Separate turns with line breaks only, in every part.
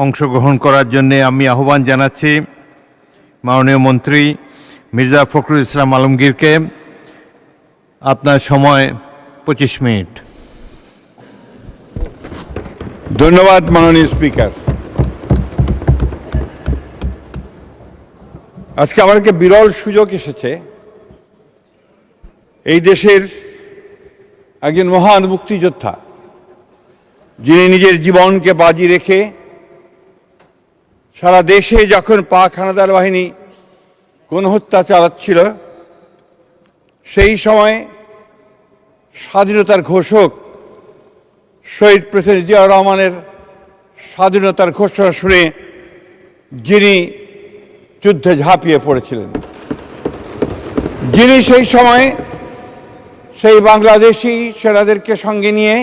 অংশগ্রহণ করার জন্য আমি আহ্বান জানাচ্ছি মাননীয় মন্ত্রী মির্জা ফখরুল ইসলাম আলমগীরকে। আপনার সময় 25 মিনিট।
ধন্যবাদ মাননীয় স্পিকার। আজকে আমার একটা বিরল সুযোগ এসেছে এই দেশের একজন মহান মুক্তিযোদ্ধা, যিনি নিজের জীবনকে বাজি রেখে সারা দেশে যখন পাক হানাদার বাহিনী গণহত্যা চালাচ্ছিল, সেই সময় স্বাধীনতার ঘোষক শহীদ প্রেসিডেন্ট জিয়াউর রহমানের স্বাধীনতার ঘোষণা শুনে যিনি যুদ্ধে ঝাঁপিয়ে পড়েছিলেন, যিনি সেই সময় সেই বাংলাদেশি সেনাদেরকে সঙ্গে নিয়ে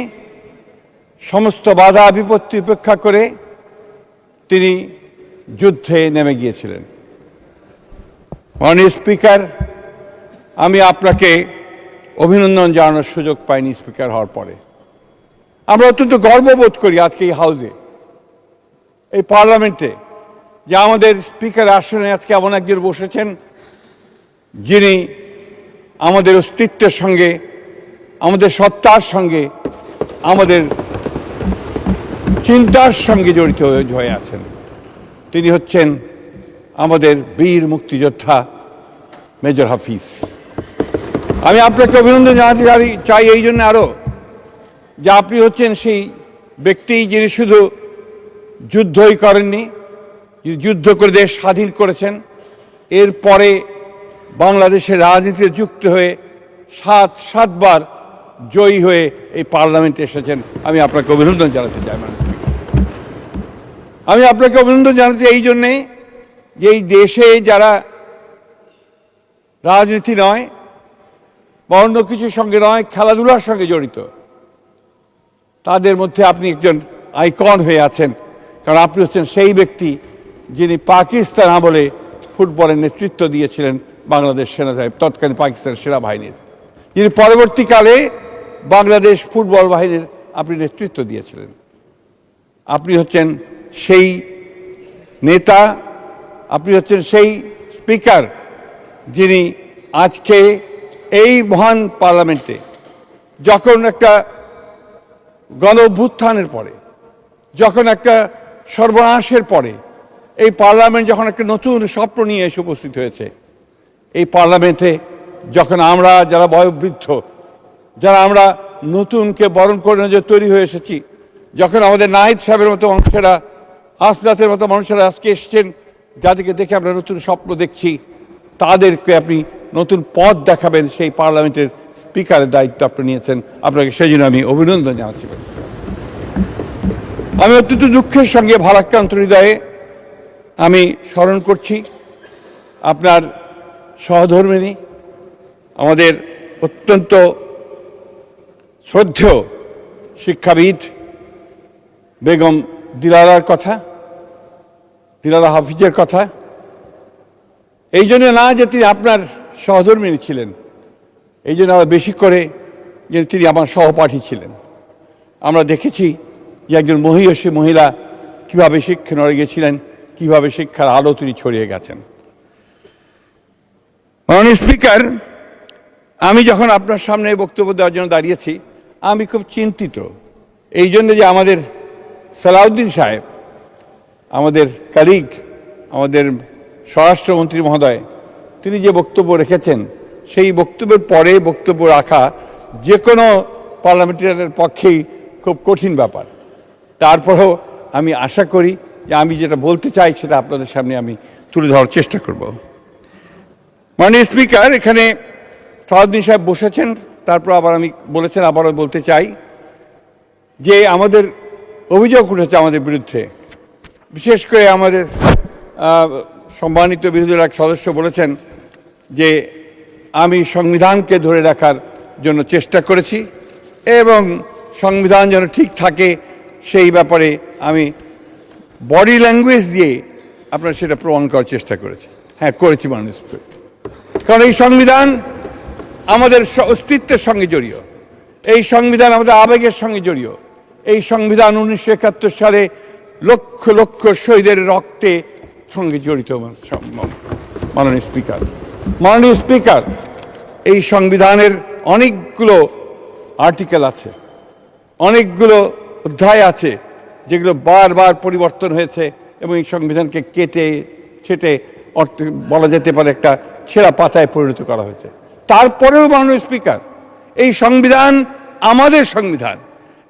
সমস্ত বাধা বিপত্তি উপেক্ষা করে তিনি যুদ্ধে নেমে গিয়েছিলেন। মাননীয় স্পিকার, আমি আপনাকে অভিনন্দন জানানোর সুযোগ পাইনি স্পিকার হওয়ার পরে। আমরা অত্যন্ত গর্ববোধ করি আজকে এই হাউসে, এই পার্লামেন্টে, যে আমাদের স্পিকার আসনে আজকে এমন একজন বসেছেন যিনি আমাদের অস্তিত্বের সঙ্গে, আমাদের সত্তার সঙ্গে, আমাদের চিন্তার সঙ্গে জড়িত হয়ে আছেন। তিনি হচ্ছেন আমাদের বীর মুক্তিযোদ্ধা মেজর হাফিজ। আমি আপনাকে অভিনন্দন জানাতে চাই এই জন্য আরও, যে আপনি হচ্ছেন সেই ব্যক্তি যিনি শুধু যুদ্ধই করেননি, যুদ্ধ করে দেশ স্বাধীন করেছেন, এরপরে বাংলাদেশের রাজনীতিতে যুক্ত হয়ে সাতবার জয়ী হয়ে এই পার্লামেন্টে এসেছেন। আমি আপনাকে অভিনন্দন জানাতে চাই। আমি আপনাকে অভিনন্দন জানাতে এই জন্যে যে এই দেশে যারা রাজনীতি নয় বা অন্য কিছুর সঙ্গে নয়, খেলাধুলার সঙ্গে জড়িত, তাদের মধ্যে আপনি একজন আইকন হয়ে আছেন। কারণ আপনি হচ্ছেন সেই ব্যক্তি যিনি পাকিস্তান আমলে ফুটবলের নেতৃত্ব দিয়েছিলেন বাংলাদেশ তৎকালীন পাকিস্তান সেনাবাহিনীর, যিনি পরবর্তীকালে বাংলাদেশ ফুটবল বাহিনীর আপনি নেতৃত্ব দিয়েছিলেন। আপনি হচ্ছেন সেই নেতা, আপনি হচ্ছেন সেই স্পিকার যিনি আজকে এই মহান পার্লামেন্টে, যখন একটা গণ অভ্যুত্থানের পরে, যখন একটা সর্বনাশের পরে এই পার্লামেন্ট যখন একটা নতুন স্বপ্ন নিয়ে এসে উপস্থিত হয়েছে, এই পার্লামেন্টে যখন আমরা যারা বয়োবৃদ্ধ, যারা আমরা নতুনকে বরণ করে যে তৈরি হয়ে এসেছি, যখন আমাদের নাহিদ সাহেবের মতো মানুষেরা, হাসনাতের মতো মানুষেরা আজকে এসছেন, যাদেরকে দেখে আমরা নতুন স্বপ্ন দেখছি, তাদেরকে আপনি নতুন পথ দেখাবেন, সেই পার্লামেন্টের স্পিকারের দায়িত্ব আপনি নিয়েছেন। আপনাকে সেই জন্য আমি অভিনন্দন জানাচ্ছি। আমি অত্যন্ত দুঃখের সঙ্গে ভারাক্রান্ত হৃদয়ে আমি স্মরণ করছি আপনার সহধর্মিণী, আমাদের অত্যন্ত শ্রদ্ধেয় শিক্ষাবিদ বেগম দিলারার কথা, দিলারা হাফিজের কথা। এই জন্য না যে তিনি আপনার সহধর্মিণী ছিলেন, এই জন্য আমরা বেশি করে যে তিনি আমার সহপাঠী ছিলেন। আমরা দেখেছি যে একজন মহিয়সী মহিলা কীভাবে শিক্ষা নড়ে গেছিলেন, কীভাবে শিক্ষার আলো তিনি ছড়িয়ে গেছেন। মাননীয় স্পিকার, আমি যখন আপনার সামনে বক্তব্য দেওয়ার জন্য দাঁড়িয়েছি, আমি খুব চিন্তিত এই জন্য যে আমাদের সালাউদ্দিন সাহেব, আমাদের কালিগ, আমাদের স্বরাষ্ট্রমন্ত্রী মহোদয়, তিনি যে বক্তব্য রেখেছেন, সেই বক্তব্যের পরে বক্তব্য রাখা যে কোনো পার্লামেন্টারিয়ানের পক্ষেই খুব কঠিন ব্যাপার। তারপরেও আমি আশা করি যে আমি যেটা বলতে চাই সেটা আপনাদের সামনে আমি তুলে ধরার চেষ্টা করব। মাননীয় স্পিকার, এখানে সালাউদ্দিন সাহেব বসেছেন, তারপর আবার আমি বলেছেন, আবারও বলতে চাই যে আমাদের অভিযোগ উঠেছে আমাদের বিরুদ্ধে। বিশেষ করে আমাদের সম্মানিত বিরোধী দলের এক সদস্য বলেছেন যে আমি সংবিধানকে ধরে রাখার জন্য চেষ্টা করেছি এবং সংবিধান যেন ঠিক থাকে সেই ব্যাপারে আমি বডি ল্যাঙ্গুয়েজ দিয়ে আপনার সেটা প্রমাণ করার চেষ্টা করেছি। হ্যাঁ, করেছি মাননীয় স্পিকার, কারণ এই সংবিধান আমাদের অস্তিত্বের সঙ্গে জড়িত, এই সংবিধান আমাদের আবেগের সঙ্গে জড়িত। এই সংবিধান 1971 সালে লক্ষ লক্ষ শহীদের রক্তে সঙ্গে জড়িত। মাননীয় স্পিকার, মাননীয় স্পিকার, এই সংবিধানের অনেকগুলো আর্টিকেল আছে, অনেকগুলো অধ্যায় আছে যেগুলো বারবার পরিবর্তন হয়েছে এবং এই সংবিধানকে কেটে ছেটে বলা যেতে পারে একটা ছেঁড়া পাতায় পরিণত করা হয়েছে। তারপরেও মাননীয় স্পিকার, এই সংবিধান আমাদের সংবিধান।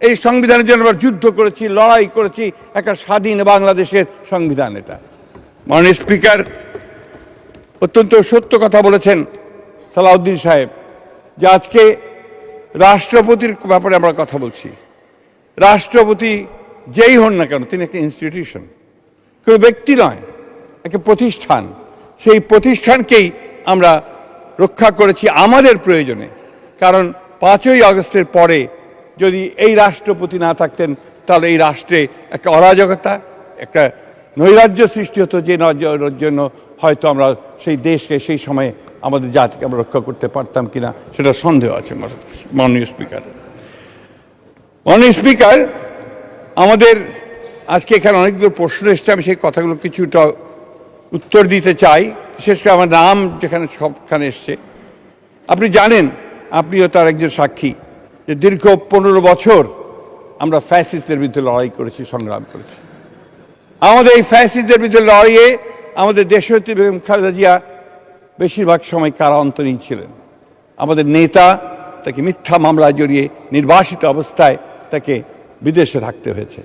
এই সংবিধানের জন্য আমরা যুদ্ধ করেছি, লড়াই করেছি, একটা স্বাধীন বাংলাদেশের সংবিধান এটা। মাননীয় স্পিকার, অত্যন্ত সত্য কথা বলেছেন সালাউদ্দিন সাহেব যে আজকে রাষ্ট্রপতির ব্যাপারে আমরা কথা বলছি। রাষ্ট্রপতি যেই হন না কেন, তিনি একটা ইনস্টিটিউশন, কোনো ব্যক্তি নয়, একটা প্রতিষ্ঠান। সেই প্রতিষ্ঠানকেই আমরা রক্ষা করেছি আমাদের প্রয়োজনে। কারণ 5ই আগস্টের পরে যদি এই রাষ্ট্রপতি না থাকতেন তাহলে এই রাষ্ট্রে একটা অরাজকতা, একটা নৈরাজ্য সৃষ্টি হতো, যে নৈরাজ্যের জন্য হয়তো আমরা সেই দেশকে সেই সময়ে আমাদের জাতিকে আমরা রক্ষা করতে পারতাম কিনা সেটা সন্দেহ আছে। মাননীয় স্পিকার, মাননীয় স্পিকার, আমাদের আজকে এখানে অনেকগুলো প্রশ্ন এসছে, আমি সেই কথাগুলো কিছুটা উত্তর দিতে চাই, বিশেষ করে আমার নাম যেখানে সবখানে এসছে। আপনি জানেন, আপনিও তার একজন সাক্ষী, যে দীর্ঘ 15 বছর আমরা ফ্যাসিস্টদের বিরুদ্ধে লড়াই করেছি, সংগ্রাম করেছি। আমাদের এই ফ্যাসিস্টদের বিরুদ্ধে লড়াইয়ে আমাদের দেশনেত্রী বেগম খালেদা জিয়া বেশিরভাগ সময় কারান্তরীণ ছিলেন। আমাদের নেতা, তাকে মিথ্যা মামলায় জড়িয়ে নির্বাসিত অবস্থায় তাকে বিদেশে থাকতে হয়েছে।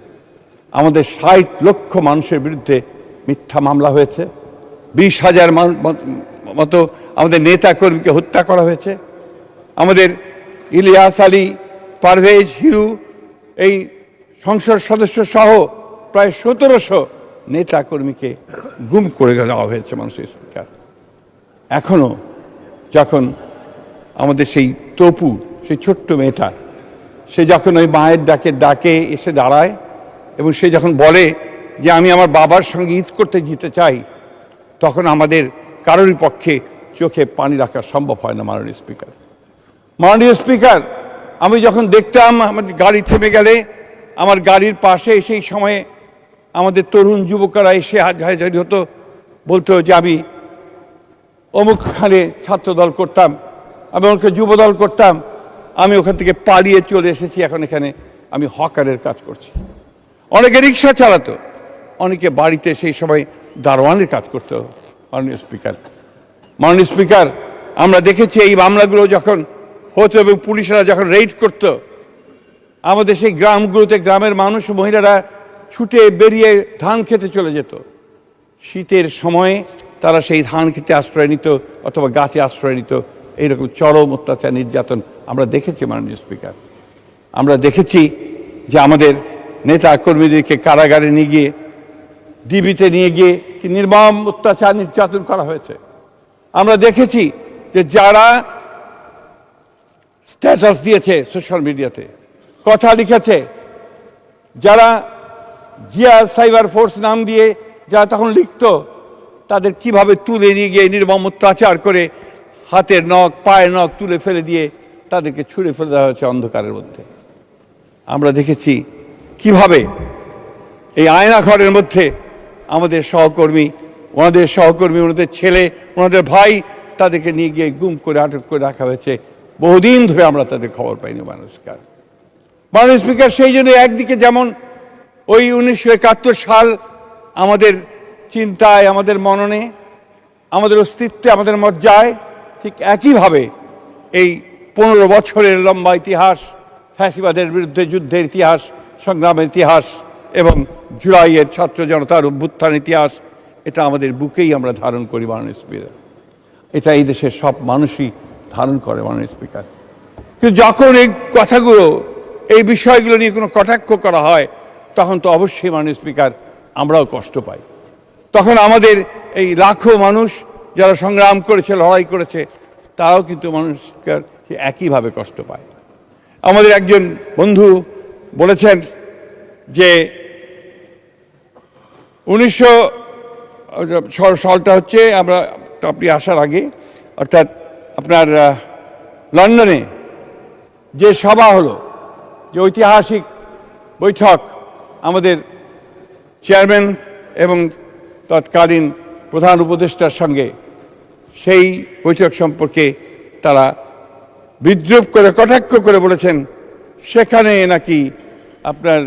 আমাদের 60 লক্ষ মানুষের বিরুদ্ধে মিথ্যা মামলা হয়েছে। 20,000 মতো আমাদের নেতা কর্মীকে হত্যা করা হয়েছে। আমাদের ইলিয়াস আলী, পারভেজ, হিরু, এই সংসদ সদস্য সহ প্রায় 1700 নেতা কর্মীকে গুম করে দেওয়া হয়েছে। মানুষের স্পিকার, এখনো যখন আমাদের সেই তপু, সেই ছোট্ট মেয়েটা, সে যখন ওই মায়ের ডাকে এসে দাঁড়ায় এবং সে যখন বলে যে আমি আমার বাবার সঙ্গে ঈদ করতে যেতে চাই, তখন আমাদের কারোরই পক্ষে চোখে পানি রাখা সম্ভব হয় না। মাননীয় স্পিকার, মাননীয় স্পিকার, আমি যখন দেখতাম আমার গাড়ি থেমে গেলে আমার গাড়ির পাশে সেই সময়ে আমাদের তরুণ যুবকরা এসে হাজারি হতো, বলতো যে আমি অমুকখানে ছাত্রদল করতাম, আমি ওখানে যুবদল করতাম, আমি ওখান থেকে পালিয়ে চলে এসেছি, এখন এখানে আমি হকারের কাজ করছি। অনেকে রিক্সা চালাতো, অনেকে বাড়িতে সেই সময় দারোয়ানের কাজ করতো। মাননীয় স্পিকার, মাননীয় স্পিকার, আমরা দেখেছি এই মামলাগুলো যখন হতো এবং পুলিশরা যখন রেইড করত, আমাদের সেই গ্রামগুলোতে গ্রামের মানুষ, মহিলারা ছুটে বেরিয়ে ধান খেতে চলে যেত। শীতের সময়ে তারা সেই ধান খেতে আশ্রয় নিত অথবা গাছে আশ্রয় নিত। এইরকম চরম অত্যাচার, নির্যাতন আমরা দেখেছি। মাননীয় স্পিকার, আমরা দেখেছি যে আমাদের নেতা কর্মীদেরকে কারাগারে নিয়ে গিয়ে, ডিবিতে নিয়ে গিয়ে কি নির্মম অত্যাচার, নির্যাতন করা হয়েছে। আমরা দেখেছি যে যারা স্ট্যাটাস দিয়েছে সোশ্যাল মিডিয়াতে, কথা লিখেছে, যারা জিয়া সাইবার ফোর্স নাম দিয়ে যারা তখন লিখত, তাদের কিভাবে তুলে নিয়ে গিয়ে নির্মম অত্যাচার করে হাতের নখ, পায়ের নখ তুলে ফেলে দিয়ে তাদেরকে ছুঁড়ে ফেলে দেওয়া হয়েছে অন্ধকারের মধ্যে। আমরা দেখেছি কিভাবে এই আয়নাঘরের মধ্যে আমাদের সহকর্মী, ওনাদের ছেলে, ওনাদের ভাই, তাদেরকে নিয়ে গিয়ে গুম করে আটক করে রাখা হয়েছে। বহুদিন ধরে আমরা তাদের খবর পাইনি। মাননীয় স্পিকার, সেই জন্য একদিকে যেমন ওই 1971 সাল আমাদের চিন্তায়, আমাদের মননে, আমাদের অস্তিত্বে, আমাদের মজ্জায়, ঠিক একইভাবে এই 15 বছরের লম্বা ইতিহাস, ফ্যাসিবাদের বিরুদ্ধে যুদ্ধের ইতিহাস, সংগ্রামের ইতিহাস এবং জুলাইয়ের ছাত্র জনতার অভ্যুত্থান ইতিহাস, এটা আমাদের বুকেই আমরা ধারণ করি। মাননীয় স্পিকার, এটা এই দেশের সব মানুষই ধারণ করে। মাননীয় স্পিকার, কিন্তু যখন এই কথাগুলো, এই বিষয়গুলো নিয়ে কোনো কটাক্ষ করা হয়, তখন তো অবশ্যই মাননীয় স্পিকার আমরাও কষ্ট পাই। তখন আমাদের এই লাখো মানুষ যারা সংগ্রাম করেছে, লড়াই করেছে, তারাও কিন্তু মাননীয় স্পিকার একইভাবে কষ্ট পায়। আমাদের একজন বন্ধু বলেছেন যে 1900 সালটা হচ্ছে আপনি আসার আগে, অর্থাৎ আপনার লন্ডনে যে সভা হলো, যে ঐতিহাসিক বৈঠক আমাদের চেয়ারম্যান এবং তৎকালীন প্রধান উপদেষ্টার সঙ্গে সেই বৈঠক সম্পর্কে তারা বিদ্রূপ করে কটাক্ষ করে বলেছেন সেখানে নাকি আপনার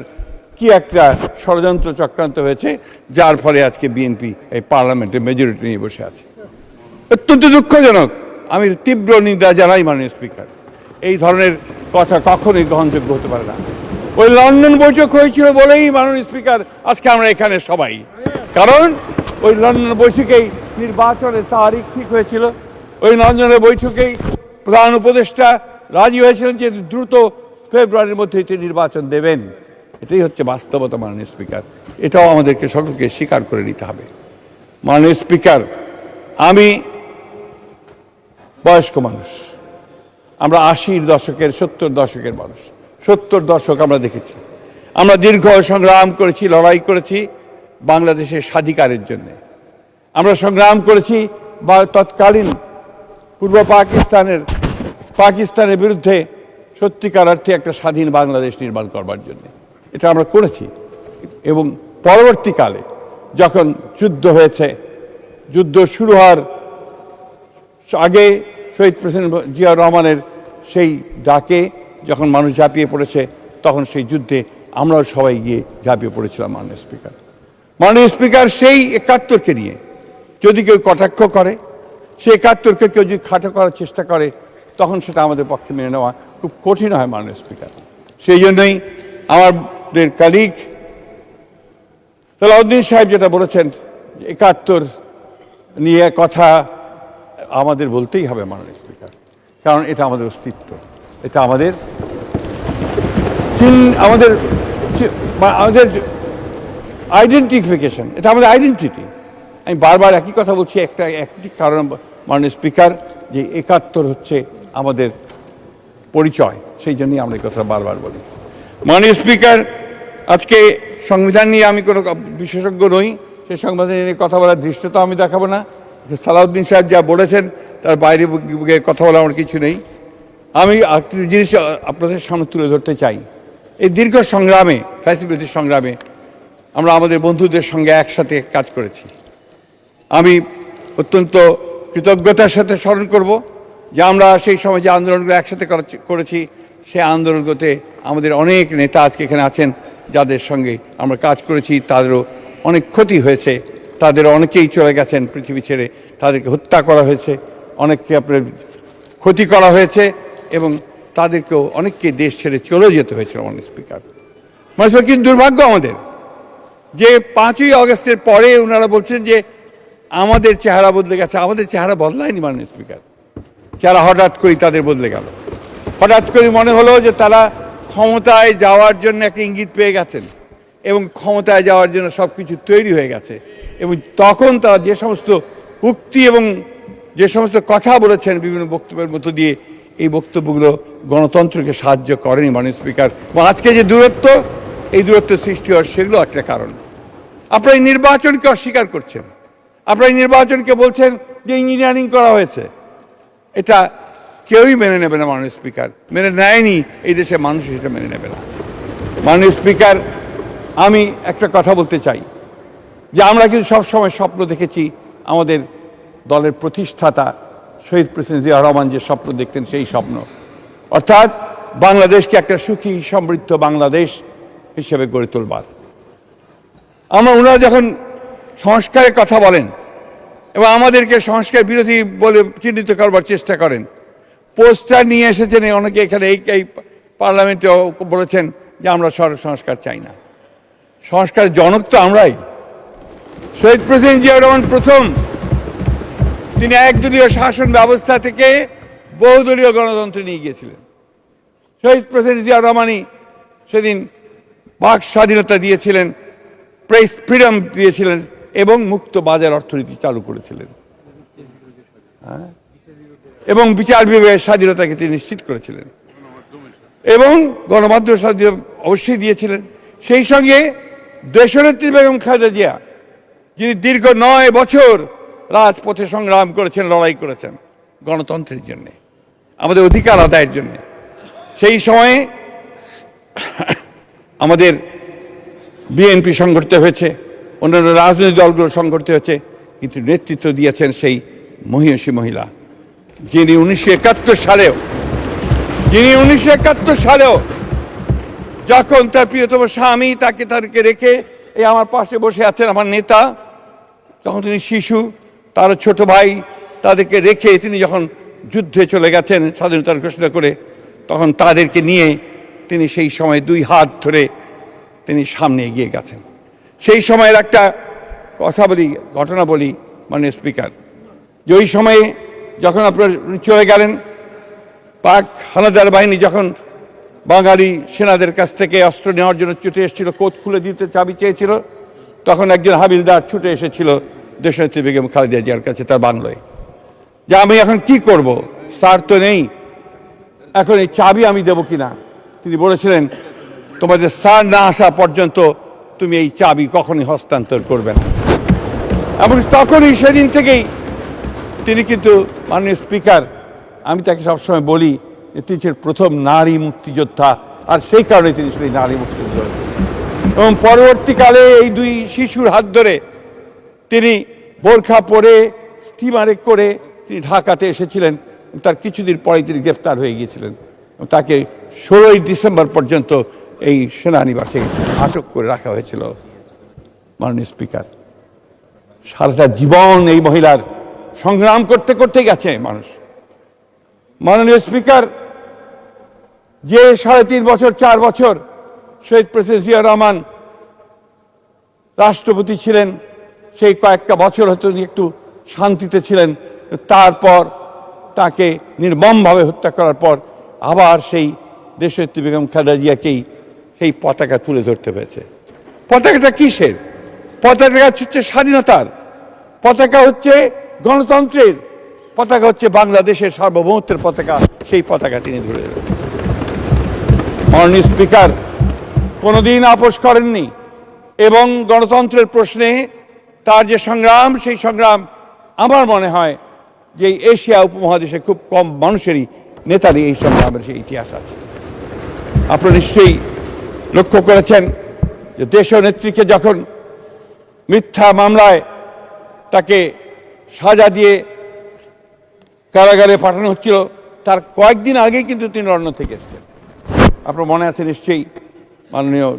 কি একটা ষড়যন্ত্র চক্রান্ত হয়েছে, যার ফলে আজকে বিএনপি এই পার্লামেন্টে মেজরিটি নিয়ে বসে আছে। অত্যন্ত দুঃখজনক। আমি তীব্র নিন্দা জানাই মাননীয় স্পিকার। এই ধরনের কথা কখনোই গ্রহণযোগ্য হতে পারে না। ওই লন্ডন বৈঠক হয়েছিল বলেই মাননীয় স্পিকার আজকে আমরা এখানে সবাই, কারণ ওই লন্ডন বৈঠকেই নির্বাচনের তারিখ ঠিক হয়েছিল। ওই লন্ডনের বৈঠকেই প্রধান উপদেষ্টা রাজি হয়েছিলেন যে দ্রুত ফেব্রুয়ারির মধ্যে এটি নির্বাচন দেবেন। এটাই হচ্ছে বাস্তবতা মাননীয় স্পিকার। এটাও আমাদেরকে সকলকে স্বীকার করে নিতে হবে। মাননীয় স্পিকার, আমি বয়স্ক মানুষ, আমরা 80-র দশকের 70 দশকের মানুষ। 70 দশক আমরা দেখেছি। আমরা দীর্ঘ সংগ্রাম করেছি, লড়াই করেছি বাংলাদেশের স্বাধিকারের জন্য। আমরা সংগ্রাম করেছি বা তৎকালীন পূর্ব পাকিস্তানের বিরুদ্ধে সত্যিকার অর্থে একটা স্বাধীন বাংলাদেশ নির্মাণ করবার জন্য। এটা আমরা করেছি। এবং পরবর্তীকালে যখন যুদ্ধ হয়েছে, যুদ্ধ শুরু হওয়ার আগে শহীদ প্রেসিডেন্ট জিয়া রহমানের সেই ডাকে যখন মানুষ ঝাঁপিয়ে পড়েছে, তখন সেই যুদ্ধে আমরাও সবাই গিয়ে ঝাঁপিয়ে পড়েছিলাম মাননীয় স্পিকার। মাননীয় স্পিকার, সেই 71কে নিয়ে যদি কেউ কটাক্ষ করে, সেই 71কে কেউ যদি খাটো করার চেষ্টা করে, তখন সেটা আমাদের পক্ষে মেনে নেওয়া খুব কঠিন হয় মাননীয় স্পিকার। সেই জন্যই আমাদের কালিগ সালাউদ্দিন সাহেব যেটা বলেছেন, 71 নিয়ে কথা আমাদের বলতেই হবে মাননীয় স্পিকার, কারণ এটা আমাদের অস্তিত্ব, এটা আমাদের আইডেন্টিফিকেশন, এটা আমাদের আইডেন্টিটি। আমি বারবার একই কথা বলছি একটি কারণ মাননীয় স্পিকার, যে 71 হচ্ছে আমাদের পরিচয়। সেই জন্যই আমরা এই কথা বারবার বলি। মাননীয় স্পিকার, আজকে সংবিধান নিয়ে আমি কোনো বিশেষজ্ঞ নই, সেই সংবিধান নিয়ে কথা বলার দৃশ্যতা আমি দেখাবো না। সালাউদ্দিন সাহেব যা বলেছেন তার বাইরে কথা বলা আমার কিছু নেই। আমি একটি জিনিস আপনাদের সামনে তুলে ধরতে চাই। এই দীর্ঘ সংগ্রামে, ফ্যাসিলিটির সংগ্রামে আমরা আমাদের বন্ধুদের সঙ্গে একসাথে কাজ করেছি। আমি অত্যন্ত কৃতজ্ঞতার সাথে স্মরণ করব যে আমরা সেই সময় যে আন্দোলনগুলো একসাথে করেছি, সেই আন্দোলনগুলোতে আমাদের অনেক নেতা আজকে এখানে আছেন, যাদের সঙ্গে আমরা কাজ করেছি। তাদেরও অনেক ক্ষতি হয়েছে, তাদের অনেকেই চলে গেছেন পৃথিবী ছেড়ে, তাদেরকে হত্যা করা হয়েছে, অনেককে আপনার ক্ষতি করা হয়েছে, এবং তাদেরকেও অনেককে দেশ ছেড়ে চলে যেতে হয়েছিল মাননীয় স্পিকার। মানে কি দুর্ভাগ্য আমাদের যে 5ই আগস্টের পরে ওনারা বলছেন যে আমাদের চেহারা বদলে গেছে। আমাদের চেহারা বদলায়নি মাননীয় স্পিকার। চেহারা হঠাৎ করেই তাদের বদলে গেল। হঠাৎ করে মনে হলো যে তারা ক্ষমতায় যাওয়ার জন্য একটা ইঙ্গিত পেয়ে গেছেন এবং ক্ষমতায় যাওয়ার জন্য সব কিছু তৈরি হয়ে গেছে। এবং তখন তারা যে সমস্ত উক্তি এবং যে সমস্ত কথা বলেছেন বিভিন্ন বক্তব্যের মধ্য দিয়ে, এই বক্তব্যগুলো গণতন্ত্রকে সাহায্য করেনি মাননীয় স্পিকার। এবং আজকে যে দূরত্ব, এই দূরত্বের সৃষ্টি হওয়ার সেগুলো একটা কারণ। আপনারা এই নির্বাচনকে অস্বীকার করছেন, আপনারা এই নির্বাচনকে বলছেন যে ইঞ্জিনিয়ারিং করা হয়েছে। এটা কেউই মেনে নেবে না মাননীয় স্পিকার, মেনে নেয়নি, এই দেশের মানুষ সেটা মেনে নেবে না। মাননীয় স্পিকার, আমি একটা কথা বলতে চাই যে আমরা কিন্তু সবসময় স্বপ্ন দেখেছি, আমাদের দলের প্রতিষ্ঠাতা শহীদ প্রেসিডেন্ট জিয়া রহমান যে স্বপ্ন দেখতেন, সেই স্বপ্ন, অর্থাৎ বাংলাদেশকে একটা সুখী সমৃদ্ধ বাংলাদেশ হিসেবে গড়ে তোলবার। ওনারা যখন সংস্কারের কথা বলেন এবং আমাদেরকে সংস্কার বিরোধী বলে চিহ্নিত করবার চেষ্টা করেন, পোস্টার নিয়ে এসেছেন অনেকে এখানে, এই পার্লামেন্টে বলেছেন যে আমরা সংস্কার চাই না। সংস্কার জনক তো আমরাই। শহীদ প্রেসিডেন্ট জিয়া রহমান প্রথম, তিনি একদলীয় শাসন ব্যবস্থা থেকে বহুদলীয় গণতন্ত্রে নিয়ে গিয়েছিলেন। শহীদ প্রেসিডেন্ট জিয়া রহমানই সেদিন বাক স্বাধীনতা দিয়েছিলেন, প্রেস ফ্রিডম দিয়েছিলেন এবং মুক্ত বাজার অর্থনীতি চালু করেছিলেন, এবং বিচার বিভাগের স্বাধীনতাকে তিনি নিশ্চিত করেছিলেন, এবং গণমাধ্যম স্বাধীনতা অবশ্যই দিয়েছিলেন। সেই সঙ্গে দেশনেত্রী বেগম খালেদা জিয়া, যিনি দীর্ঘ 9 বছর রাজপথে সংগ্রাম করেছেন, লড়াই করেছেন গণতন্ত্রের জন্য, আমাদের অধিকার আদায়ের জন্য। সেই সময়ে আমাদের বিএনপি সংগঠিত হয়েছে, অন্যান্য রাজনৈতিক দলগুলো সংগঠিত হয়েছে, কিন্তু নেতৃত্ব দিয়েছেন সেই মহিষী মহিলা, যিনি 1971 সালেও যখন তার প্রিয়তম স্বামী তাদেরকে রেখে এই আমার পাশে বসে আছেন আমার নেতা, যখন তিনি শিশু, তার ছোট ভাই তাদেরকে রেখে তিনি যখন যুদ্ধে চলে গেছেন স্বাধীনতার ঘোষণা করে, তখন তাদেরকে নিয়ে তিনি সেই সময় 2 হাত ধরে তিনি সামনে এগিয়ে গেছেন। সেই সময়ের একটা ঘটনা বলি মাননীয় স্পিকার, যে ওই সময়ে যখন আপনার চলে গেলেন, পাক হানাদার বাহিনী যখন বাঙালি সেনাদের কাছ থেকে অস্ত্র নেওয়ার জন্য ছুটে এসেছিল, কোট খুলে দিতে চাবি চেয়েছিল, তখন একজন হাবিলদার ছুটে এসেছিল দেশনেত্রী বেগম খালেদা জিয়ার কাছে তার বাংলায়, যে আমি এখন কি করব, স্যার তো নেই, এখন এই চাবি আমি দেবো কিনা। তিনি বলেছিলেন, তোমাদের স্যার না আসা পর্যন্ত তুমি এই চাবি কখনই হস্তান্তর করবে না। এবং তখনই সেদিন থেকেই তিনি কিন্তু মাননীয় স্পিকার, আমি তাকে সবসময় বলি যে তিনি ছিলেন প্রথম নারী মুক্তিযোদ্ধা, আর সেই কারণে তিনি সেই নারী মুক্তিযোদ্ধা। এবং পরবর্তীকালে এই 2 শিশুর হাত ধরে তিনি বোরখা পরে স্টিমারে করে তিনি ঢাকাতে এসেছিলেন। তার কিছুদিন পরেই তিনি গ্রেফতার হয়ে গিয়েছিলেন। তাকে 16ই ডিসেম্বর পর্যন্ত এই সেনানিবাসে আটক করে রাখা হয়েছিল। মাননীয় স্পিকার, সারাটা জীবন এই মহিলার সংগ্রাম করতে করতে গেছে মানুষ। মাননীয় স্পিকার, যে 3.5 বছর 4 বছর শহীদ প্রেসিডেন্ট জিয়া রহমান রাষ্ট্রপতি ছিলেন, সেই কয়েকটা বছর হয়তো একটু শান্তিতে ছিলেন, তারপর তাকে নির্মমভাবে হত্যা করার পর আবার সেই দেশনেত্রী বেগম খালেদা জিয়াকেই সেই পতাকা তুলে ধরতে হয়েছে। পতাকাটা কিসের? পতাকা হচ্ছে স্বাধীনতার, পতাকা হচ্ছে গণতন্ত্রের, পতাকা হচ্ছে বাংলাদেশের সার্বভৌমত্বের পতাকা। সেই পতাকা তিনি ধরে দেবেন। মাননীয় স্পিকার কোনোদিন আপোষ করেননি এবং গণতন্ত্রের প্রশ্নে তার যে সংগ্রাম, সেই সংগ্রাম আমার মনে হয় যে এশিয়া উপমহাদেশে খুব কম মানুষেরই নেতারই এই সংগ্রামের সেই ইতিহাস আছে। আপনারা নিশ্চয়ই লক্ষ্য করেছেন যে দেশীয় নেত্রীকে যখন মিথ্যা মামলায় তাকে সাজা দিয়ে কারাগারে পাঠানো হচ্ছিল, তার কয়েকদিন আগেই কিন্তু তিনি লন্ডন থেকে এসেছেন। আপনার মনে আছে নিশ্চয়ই, মাননীয়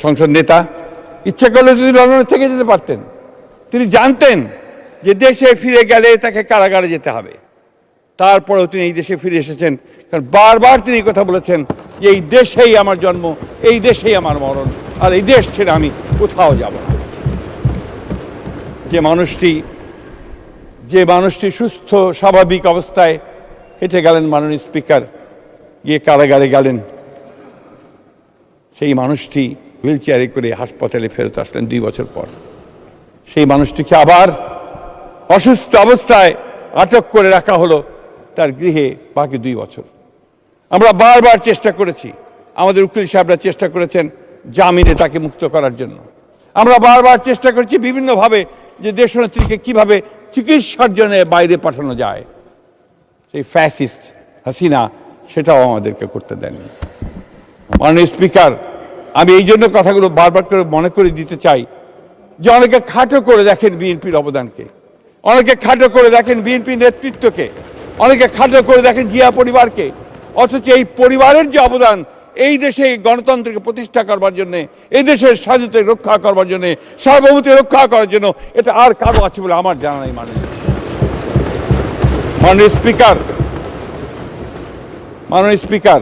সংসদ নেতা ইচ্ছা করলে যদি লন্ডনে থেকে যেতে পারতেন। তিনি জানতেন যে দেশে ফিরে গেলে তাকে কারাগারে যেতে হবে, তারপরেও তিনি এই দেশে ফিরে এসেছেন। কারণ বারবার তিনি কথা বলেছেন যে এই দেশেই আমার জন্ম, এই দেশেই আমার মরণ, আর এই দেশ ছেড়ে আমি কোথাও যাব না। যে মানুষটি সুস্থ স্বাভাবিক অবস্থায় হেঁটে গেলেন মাননীয় স্পিকার, গিয়ে কারাগারে গেলেন, সেই মানুষটি হুইল চেয়ারে করে হাসপাতালে ফেরত আসলেন 2 বছর পর। সেই মানুষটিকে আবার অসুস্থ অবস্থায় আটক করে রাখা হলো তার গৃহে বাকি 2 বছর। আমরা বারবার চেষ্টা করেছি, আমাদের উকিল সাহেবরা চেষ্টা করেছেন জামিনে তাকে মুক্ত করার জন্য। আমরা বারবার চেষ্টা করেছি বিভিন্নভাবে যে দেশনেত্রীকে কিভাবে চিকিৎসার জন্য বাইরে পাঠানো যায়। সেই ফ্যাসিস্ট হাসিনা সেটাও আমাদেরকে করতে দেননি। মাননীয় স্পিকার, আমি এই জন্য কথাগুলো বারবার করে মনে করে দিতে চাই যে অনেকে খাটো করে দেখেন বিএনপির অবদানকে, অনেকে খাটো করে দেখেন বিএনপি নেতৃত্বকে, অনেকে খাটো করে দেখেন জিয়া পরিবারকে, অথচ এই পরিবারের যে অবদান এই দেশে গণতন্ত্রকে প্রতিষ্ঠা করবার জন্য, এই দেশের স্বাধীনতা রক্ষা করবার জন্য, সার্বভৌমত্ব রক্ষা করার জন্য, এটা আর কারো আছে বলে আমার জানা নেই। মাননীয় স্পিকার,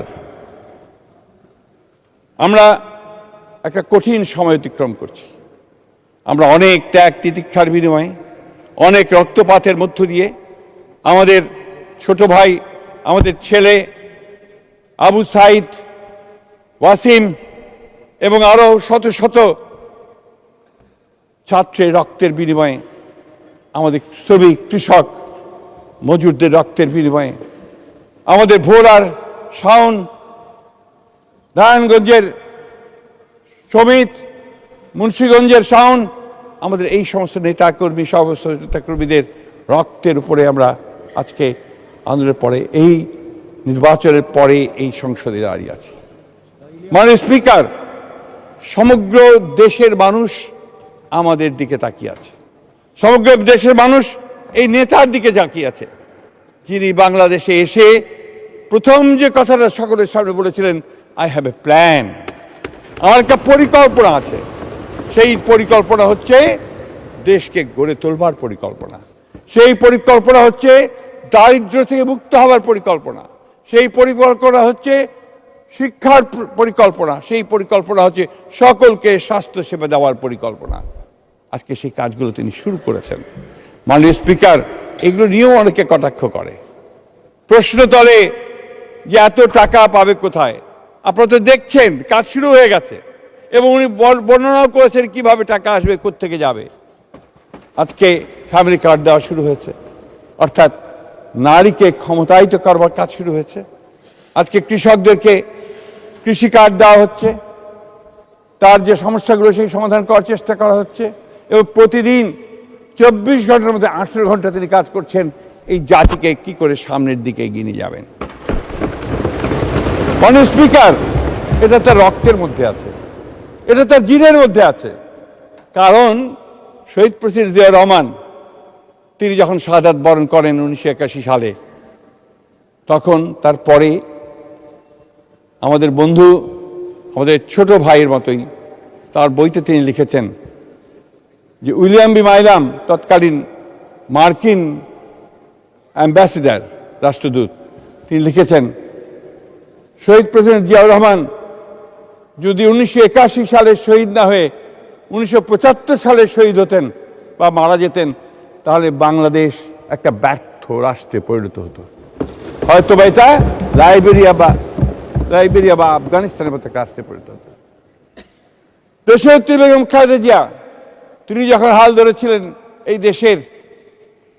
আমরা একটা কঠিন সময় অতিক্রম করছি। আমরা অনেক ত্যাগ তিতিক্ষার বিনিময়ে, অনেক রক্তপাতের মধ্য দিয়ে আমাদের ছোট ভাই, আমাদের ছেলে আবু সাইদ, ওয়াসিম এবং আরো শত শত ছাত্রের রক্তের বিনিময়ে, আমাদের শ্রমিক কৃষক মজুরদের রক্তের বিনিময়ে, আমাদের ভোলার শাওন, নারায়ণগঞ্জের সমিত, মুন্সিগঞ্জের শাওন, আমাদের এই সমস্ত নেতাকর্মী, সমস্ত নেতাকর্মীদের রক্তের উপরে আমরা আজকে আন্দোলনের পরে, এই নির্বাচনের পরে এই সংসদে দাঁড়িয়ে আছি। মাননীয় স্পিকার, সমগ্র দেশের মানুষ আমাদের দিকে তাকিয়ে আছে, সমগ্র দেশের মানুষ এই নেতার দিকে তাকিয়ে আছে, যিনি বাংলাদেশে এসে প্রথম যে কথাটা সকলের সামনে বলেছিলেন, আই হ্যাভ এ প্ল্যান, আমার একটা পরিকল্পনা আছে। সেই পরিকল্পনা হচ্ছে দেশকে গড়ে তোলবার পরিকল্পনা, সেই পরিকল্পনা হচ্ছে দারিদ্র্য থেকে মুক্ত হওয়ার পরিকল্পনা, সেই পরিকল্পনা হচ্ছে শিক্ষার পরিকল্পনা, সেই পরিকল্পনা হচ্ছে সকলকে স্বাস্থ্যসেবা দেওয়ার পরিকল্পনা। আজকে সেই কাজগুলো তিনি শুরু করেছেন। মাননীয় স্পিকার, এগুলো নিয়েও অনেকে কটাক্ষ করে, প্রশ্ন তোলে যে এত টাকা পাবে কোথায়। আপনারা তো দেখছেন কাজ শুরু হয়ে গেছে, এবং উনি বর্ণনাও করেছেন কিভাবে টাকা আসবে, কোত্থেকে যাবে। আজকে ফ্যামিলি কার্ড দেওয়া শুরু হয়েছে, অর্থাৎ নারীকে ক্ষমতায়িত করবার কাজ শুরু হয়েছে। আজকে কৃষকদেরকে কৃষি কার্ড দেওয়া হচ্ছে, তার যে সমস্যাগুলো সেই সমাধান করার চেষ্টা করা হচ্ছে, এবং প্রতিদিন 24 ঘন্টার মধ্যে 18 ঘন্টা তিনি কাজ করছেন এই জাতিকে কি করে সামনের দিকে এগিয়ে নিয়ে যাবেন। মাননীয় স্পিকার, এটা তার রক্তের মধ্যে আছে, এটা তার জিনের মধ্যে আছে। কারণ শহীদ প্রেসিডেন্ট জিয়া রহমান তিনি যখন শাহাদাত বরণ করেন 1981 সালে, তখন তারপরে আমাদের বন্ধু, আমাদের ছোট ভাইয়ের মতোই, তার বইতে তিনি লিখেছেন যে উইলিয়াম বি মাইলাম, তৎকালীন মার্কিন অ্যাম্বাসেডর, রাষ্ট্রদূত, তিনি লিখেছেন শহীদ প্রেসিডেন্ট জিয়াউর রহমান যদি 1981 সালে শহীদ না হয়ে 1975 সালে শহীদ হতেন বা মারা যেতেন, তাহলে বাংলাদেশ একটা ব্যর্থ রাষ্ট্রে পরিণত হতো, হয়তো বা এটা লাইবেরিয়া বা আফগানিস্তানের মতো একটা রাষ্ট্রে পরিণত হতো। দেশনেত্রী বেগম খালেদা জিয়া তিনি যখন হাল ধরেছিলেন এই দেশের,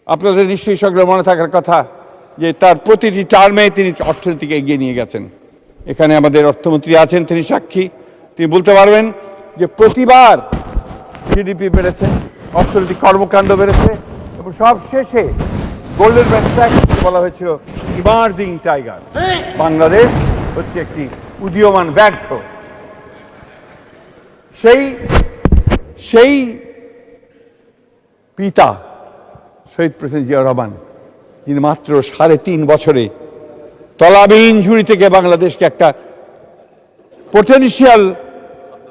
আপনাদের নিশ্চয়ই সকলের মনে থাকার কথা যে তার প্রতিটি টার্মে তিনি অর্থনীতিকে এগিয়ে নিয়ে গেছেন। এখানে আমাদের অর্থমন্ত্রী আছেন, তিনি সাক্ষী, তিনি বলতে পারবেন যে প্রতিবার জিডিপি বেড়েছে, অর্থনৈতিক কর্মকাণ্ড বেড়েছে, এবং সব শেষে গোল্ডেন ম্যান বলা হয়েছিল ইমার্জিং টাইগার, বাংলাদেশ হচ্ছে একটি উদীয়মান ব্যাঘ্র। সেই পিতা শহীদ প্রেসিডেন্ট জিয়া রহমান, যিনি মাত্র 3.5 বছরে তলাবিহীন ঝুড়ি থেকে বাংলাদেশকে একটা পোটেনশিয়াল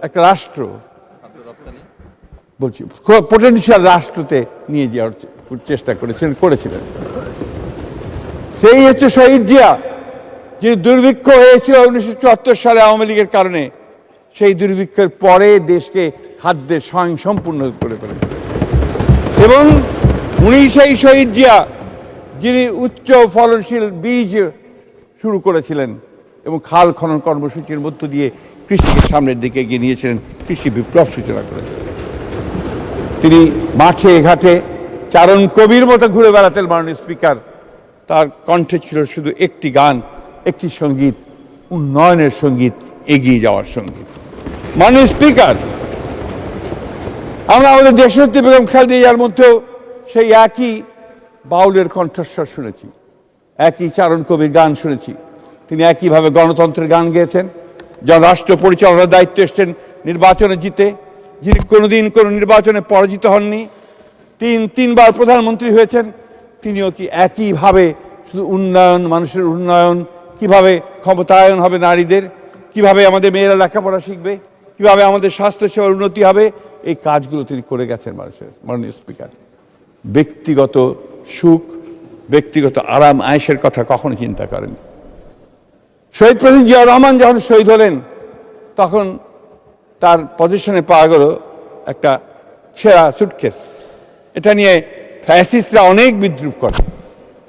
একটা রাষ্ট্র বলছি পোটেনশিয়াল রাষ্ট্রতে নিয়ে যাওয়ার চেষ্টা করেছিলেন। সেই হচ্ছে শহীদ জিয়া, যিনি দুর্ভিক্ষ হয়েছিল 1974 সালে আওয়ামী লীগের কারণে, সেই দুর্ভিক্ষের পরে দেশকে খাদ্যে স্বয়ংসম্পূর্ণ করে ফেলেছিলেন। এবং উনি সেই শহীদ জিয়া যিনি উচ্চ ফলনশীল বীজ শুরু করেছিলেন এবং খাল খনন কর্মসূচির মধ্য দিয়ে কৃষিকে সামনের দিকে এগিয়ে নিয়েছিলেন, কৃষি বিপ্লব সূচনা করেছিলেন। তিনি মাঠে ঘাটে চারণ কবির মতো ঘুরে বেড়াতেন। মাননীয় স্পিকার, তার কণ্ঠে ছিল শুধু একটি গান, একটি সঙ্গীত, উন্নয়নের সঙ্গীত, এগিয়ে যাওয়ার সঙ্গীত। মাননীয় স্পিকার, আমরা আমাদের দেশনেত্রী বেগম খালেদা জিয়ার মধ্যেও সেই একই বাউলের কণ্ঠস্বর শুনেছি, একই চারণ কবির গান শুনেছি। তিনি একইভাবে গণতন্ত্রের গান গেয়েছেন। যখন রাষ্ট্র পরিচালনার দায়িত্ব এসছেন নির্বাচনে জিতে, যিনি কোনোদিন কোনো নির্বাচনে পরাজিত হননি, তিনবার প্রধানমন্ত্রী হয়েছেন, তিনিও কি একইভাবে শুধু উন্নয়ন, মানুষের উন্নয়ন, কিভাবে ক্ষমতায়ন হবে নারীদের, কিভাবে আমাদের মেয়েরা লেখাপড়া শিখবে, কিভাবে আমাদের স্বাস্থ্যসেবার উন্নতি হবে, এই কাজগুলো তিনি করে গেছেন মানুষের। মাননীয় স্পিকার, ব্যক্তিগত সুখ, ব্যক্তিগত আরাম আয়েশের কথা কখনো চিন্তা করেন। শহীদ প্রেসিডেন্ট জিয়াউর রহমান যখন শহীদ হলেন, তখন তার পজিশনে পাওয়া গেল একটা ছেঁড়া সুটকেস। এটা নিয়ে ফ্যাসিস্টরা অনেক বিদ্রুপ করে,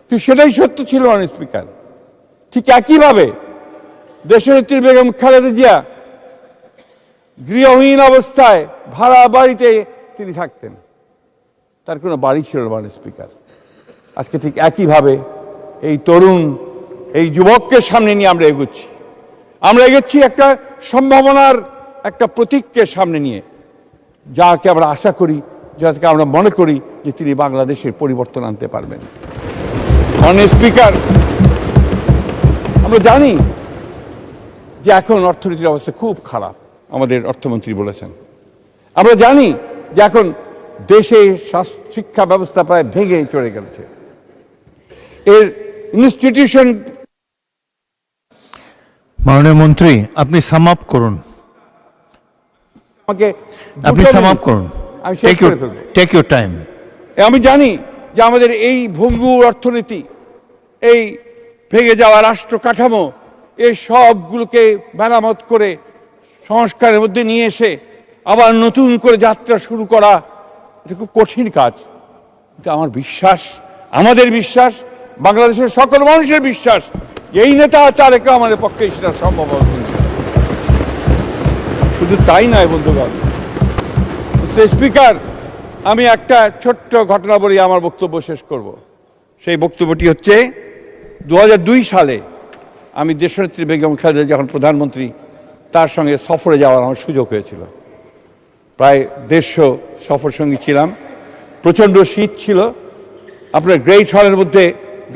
কিন্তু সেটাই সত্য ছিল। মাননীয় স্পিকার, ঠিক একইভাবে দেশনেত্রী বেগম খালেদা জিয়া গৃহহীন অবস্থায় ভাড়া বাড়িতে তিনি থাকতেন, তার কোনো বাড়ি ছিল না। মাননীয় স্পিকার, আজকে ঠিক একইভাবে এই তরুণ, এই যুবককে সামনে নিয়ে আমরা এগোচ্ছি একটা সম্ভাবনার একটা প্রতীককে সামনে নিয়ে, যাকে আমরা আশা করি, যাকে আমরা মনে করি যে তিনি বাংলাদেশের পরিবর্তন আনতে পারবেন। মাননীয় স্পিকার, আমরা জানি যে এখন অর্থনীতির অবস্থা খুব খারাপ, আমাদের অর্থমন্ত্রী বলেছেন। আমরা জানি যে এখন দেশে শিক্ষা ব্যবস্থা প্রায় ভেঙে চলে গেছে। এর ইনস্টিটিউশন।
মাননীয় মন্ত্রী, আপনি সাম আপ করুন।
আমাকে
আপনি সাম আপ করুন।
আমি শেষ করে ফেলবো।
Take your time.
আমি জানি যে আমাদের এই ভঙ্গুর অর্থনীতি, এই ভেঙে যাওয়া রাষ্ট্র কাঠামো, এই সবগুলোকে মেরামত করে সংস্কারের মধ্যে নিয়ে এসে আবার নতুন করে যাত্রা শুরু করা এটা খুব কঠিন কাজ। কিন্তু আমার বিশ্বাস, আমাদের বিশ্বাস, বাংলাদেশের সকল মানুষের বিশ্বাস, এই নেতা তারেক রহমানের পক্ষে সেটা সম্ভব হবে। শুধু তাই নয় বন্ধুগণ, স্পিকার, আমি একটা ছোট্ট ঘটনা বলি আমার বক্তব্য শেষ করব। সেই বক্তব্যটি হচ্ছে 2002 সালে আমি দেশনেত্রী বেগম খালেদা যখন প্রধানমন্ত্রী, তার সঙ্গে সফরে যাওয়ার আমার সুযোগ হয়েছিল। প্রায় 150 সফর সঙ্গী ছিলাম। প্রচণ্ড শীত ছিল। আপনার গ্রেট হলের মধ্যে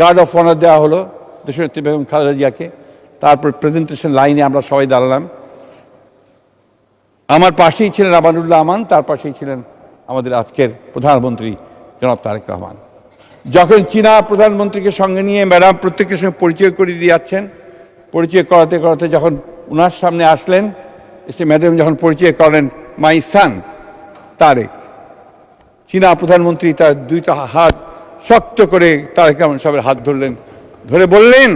গার্ড অফ অনার দেওয়া হলো দেশনেত্রী বেগম খালেদা জিয়াকে। তারপর প্রেজেন্টেশন লাইনে আমরা সবাই দাঁড়ালাম। আমার পাশেই ছিলেন আমানুল্লাহ আমান, তার পাশেই ছিলেন আমাদের আজকের প্রধানমন্ত্রী জনাব তারেক রহমান। যখন চীনা প্রধানমন্ত্রীকে সঙ্গে নিয়ে ম্যাডাম প্রত্যেকের সঙ্গে পরিচয় করিয়ে দিয়ে যাচ্ছেন, পরিচয় করাতে করাতে যখন ওনার সামনে আসলেন, এসে ম্যাডাম যখন পরিচয় করেন মাই সান তারেক, চীনা প্রধানমন্ত্রী তার দুইটা হাত শক্ত করে তারেক রহমান সাহেবের হাত ধরলেন, ধরে বললেন,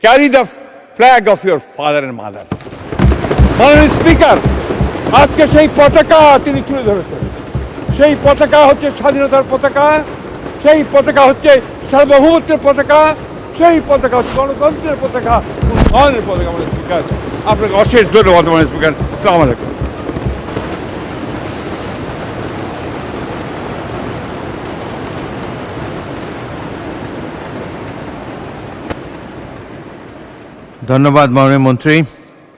carry the flag of your father and mother. মাননীয় স্পিকার, আজকে সেই পতাকা তিনি তুলে ধরেছেন। সেই পতাকা হচ্ছে স্বাধীনতার পতাকা, সেই পতাকা হচ্ছে সার্বভৌমত্বের পতাকা, সেই পতাকা হচ্ছে গণতন্ত্রের পতাকা, উন্নয়নের পতাকা। মাননীয় স্পিকার, আপনাকে অশেষ ধন্যবাদ। মাননীয় স্পিকার, আসসালামু আলাইকুম।
ধন্যবাদ মাননীয় মন্ত্রী।